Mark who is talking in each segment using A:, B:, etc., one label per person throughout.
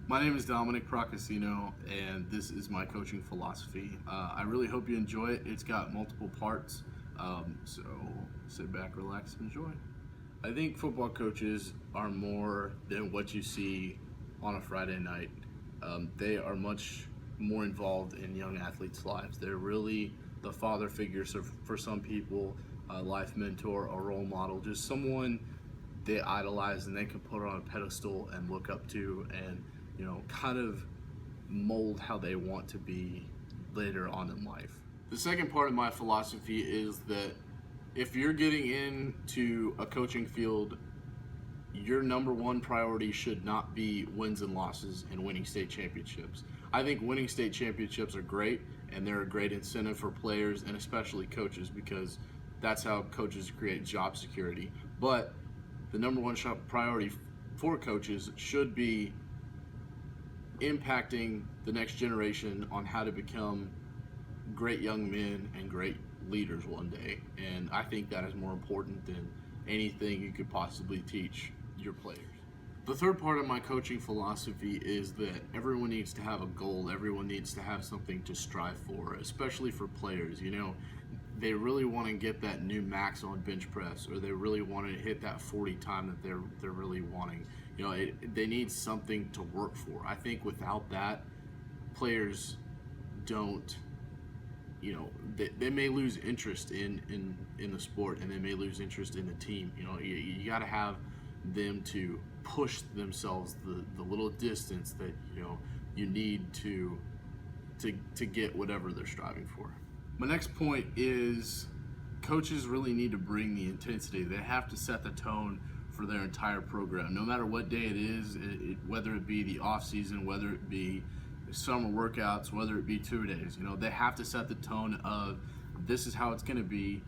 A: My name is Dominic Procasino, and this is my coaching philosophy. I really hope you enjoy it. It's got multiple parts, so sit back, relax, and enjoy. I think football coaches are more than what you see on a Friday night. They are much more involved in young athletes' lives. They're really the father figures for some people, a life mentor, a role model, just someone they idolize and they can put on a pedestal and look up to, and kind of mold how they want to be later on in life. The second part of my philosophy is that if you're getting into a coaching field, your number one priority should not be wins and losses and winning state championships. I think winning state championships are great, and they're a great incentive for players and especially coaches, because that's how coaches create job security. But the number one priority for coaches should be impacting the next generation on how to become great young men and great leaders one day. And I think that is more important than anything you could possibly teach your players. The third part of my coaching philosophy is that everyone needs to have a goal. Everyone needs to have something to strive for, especially for players. They really want to get that new max on bench press, or they really want to hit that 40 time that they're really wanting. They need something to work for. I think without that, players don't, they may lose interest in the sport, and they may lose interest in the team. You got to have them to push themselves the little distance that you need to get whatever they're striving for. My next point is coaches really need to bring the intensity. They have to set the tone for their entire program, no matter what day it is, whether it be the off season, whether it be summer workouts, whether it be 2 days. They have to set the tone of, this is how it's going to be,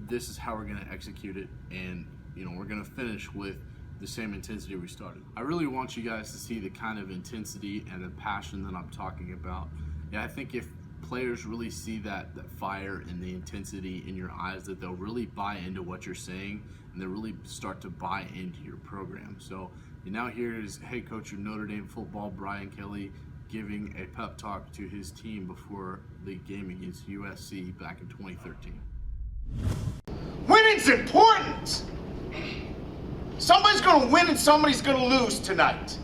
A: this is how we're going to execute it, and we're going to finish with the same intensity we started. I really want you guys to see the kind of intensity and the passion that I'm talking about. I think if players really see that fire and the intensity in your eyes, that they'll really buy into what you're saying, and they'll really start to buy into your program. So now here is head coach of Notre Dame football, Brian Kelly, giving a pep talk to his team before the game against USC back in 2013.
B: Winning's important. Somebody's going to win and somebody's going to lose tonight.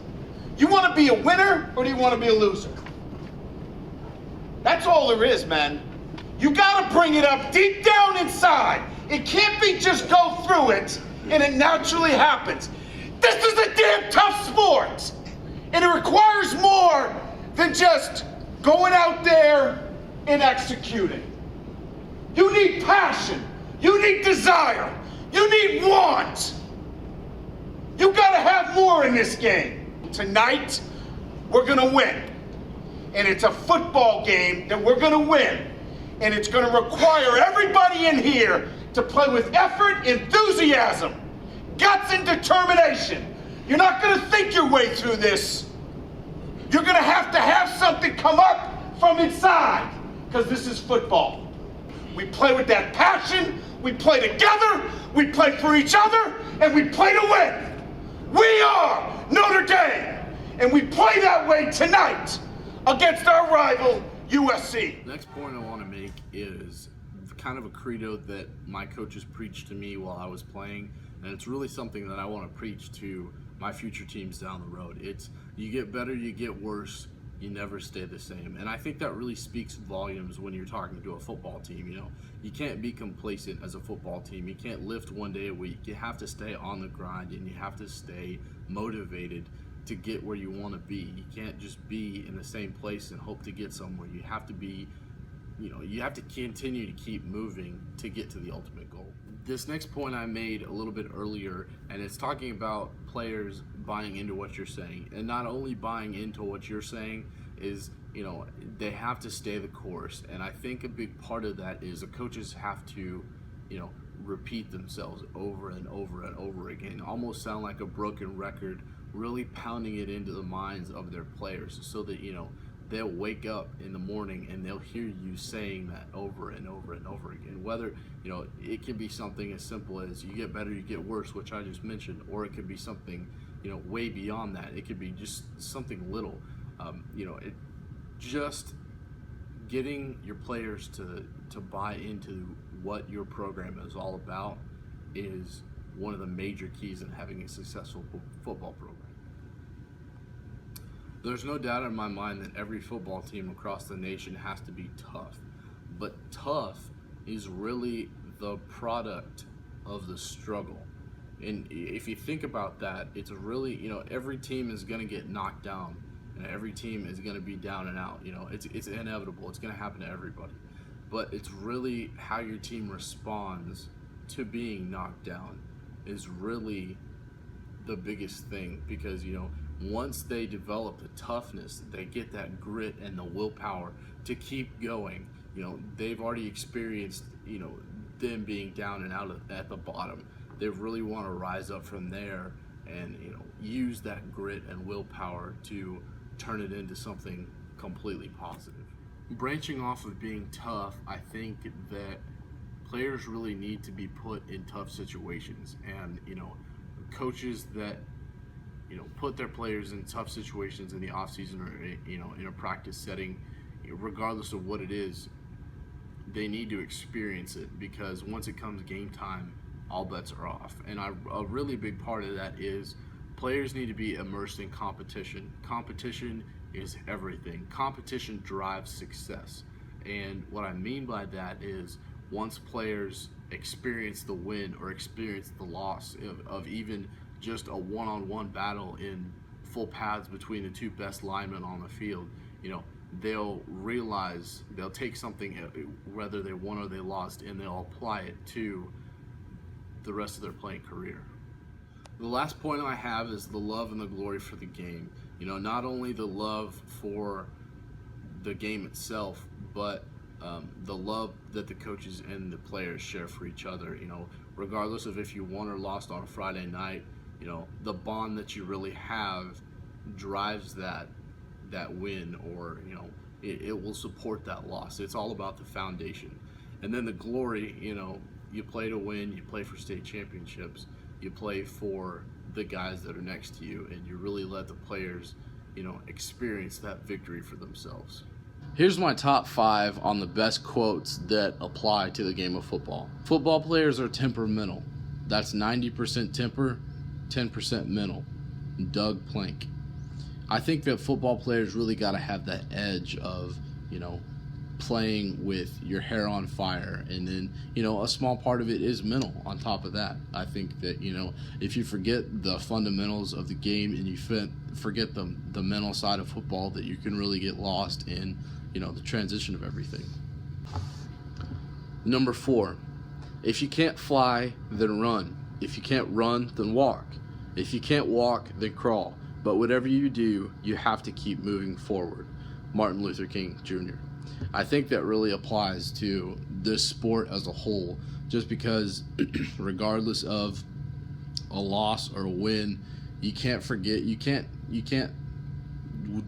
B: You want to be a winner, or do you want to be a loser? That's all there is, man. You got to bring it up deep down inside. It can't be just go through it and it naturally happens. This is a damn tough sport, and it requires more than just going out there and executing. You need passion. You need desire. You need want. You gotta have more in this game. Tonight, we're gonna win. And it's a football game that we're gonna win. And it's gonna require everybody in here to play with effort, enthusiasm, guts, and determination. You're not gonna think your way through this. You're gonna have something come up from inside, because this is football. We play with that passion, we play together, we play for each other, and we play to win. We are Notre Dame, and we play that way tonight against our rival, USC.
A: The next point I want to make is kind of a credo that my coaches preached to me while I was playing, and it's really something that I want to preach to my future teams down the road. It's, you get better, you get worse, you never stay the same. And I think that really speaks volumes when you're talking to a football team. You can't be complacent as a football team. You can't lift one day a week. You have to stay on the grind, and you have to stay motivated to get where you want to be. You can't just be in the same place and hope to get somewhere. You have to be, you have to continue to keep moving to get to the ultimate goal. This next point I made a little bit earlier, and it's talking about players buying into what you're saying. And not only buying into what you're saying is, they have to stay the course. And I think a big part of that is the coaches have to, repeat themselves over and over and over again, almost sound like a broken record, really pounding it into the minds of their players, so that they'll wake up in the morning and they'll hear you saying that over and over and over again. Whether, it can be something as simple as you get better, you get worse, which I just mentioned, or it could be something, way beyond that. It could be just something little. It just getting your players to buy into what your program is all about is one of the major keys in having a successful football program. There's no doubt in my mind that every football team across the nation has to be tough, but tough is really the product of the struggle. And if you think about that, it's really, every team is going to get knocked down, and every team is going to be down and out. It's inevitable. It's going to happen to everybody. But it's really how your team responds to being knocked down is really the biggest thing, because once they develop the toughness, they get that grit and the willpower to keep going. They've already experienced them being down and out at the bottom. They really want to rise up from there and use that grit and willpower to turn it into something completely positive. Branching off of being tough, I think that players really need to be put in tough situations, and coaches that put their players in tough situations in the off season or in a practice setting, regardless of what it is, they need to experience it, because once it comes game time, all bets are off. And a really big part of that is players need to be immersed in competition. Competition is everything. Competition drives success. And what I mean by that is once players experience the win or experience the loss of even just a one-on-one battle in full pads between the two best linemen on the field, they'll realize, they'll take something, whether they won or they lost, and they'll apply it to the rest of their playing career. The last point I have is the love and the glory for the game. Not only the love for the game itself, but the love that the coaches and the players share for each other. Regardless of if you won or lost on a Friday night, the bond that you really have drives that win, or it will support that loss. It's all about the foundation. And then the glory, you play to win, you play for state championships, you play for the guys that are next to you, and you really let the players experience that victory for themselves. Here's my top 5 on the best quotes that apply to the game of football. Football players are temperamental. That's 90% temper, 10% mental. Doug Plank. I think that football players really got to have that edge of, playing with your hair on fire, and then, a small part of it is mental on top of that. I think that, if you forget the fundamentals of the game and you forget the mental side of football, that you can really get lost in, the transition of everything. Number 4, if you can't fly, then run. If you can't run, then walk. If you can't walk, then crawl. But whatever you do, you have to keep moving forward. Martin Luther King Jr. I think that really applies to this sport as a whole, just because regardless of a loss or a win, you can't forget, you can't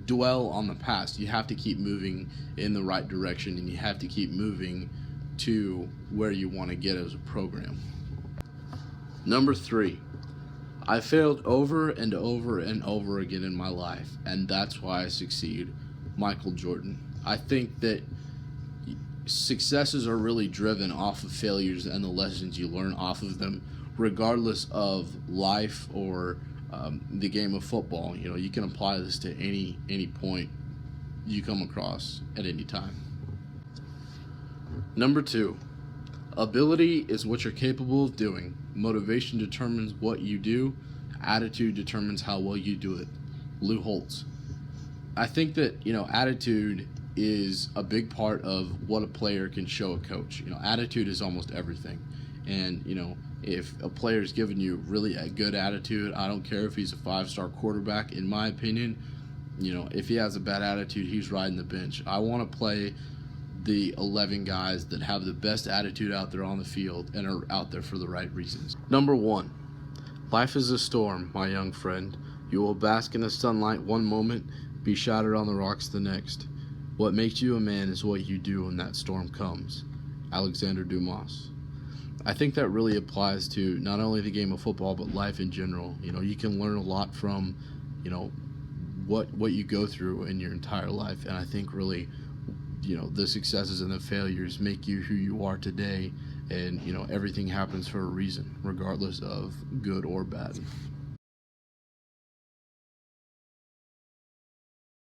A: dwell on the past. You have to keep moving in the right direction, and you have to keep moving to where you want to get as a program. Number 3, I failed over and over and over again in my life, and that's why I succeed. Michael Jordan. I think that successes are really driven off of failures and the lessons you learn off of them, regardless of life or the game of football. You can apply this to any point you come across at any time. Number 2, ability is what you're capable of doing. Motivation determines what you do. Attitude determines how well you do it. Lou Holtz. I think that, attitude is a big part of what a player can show a coach. Attitude is almost everything. And, if a player is giving you really a good attitude, I don't care if he's a 5-star quarterback, in my opinion, if he has a bad attitude, he's riding the bench. I want to play the 11 guys that have the best attitude out there on the field and are out there for the right reasons. Number 1, life is a storm, my young friend. You will bask in the sunlight one moment, be shattered on the rocks the next. What makes you a man is what you do when that storm comes. Alexander Dumas. I think that really applies to not only the game of football, but life in general. You know, you can learn a lot from, you know, what you go through in your entire life. And I think really, you know, the successes and the failures make you who you are today. And, you know, everything happens for a reason, regardless of good or bad.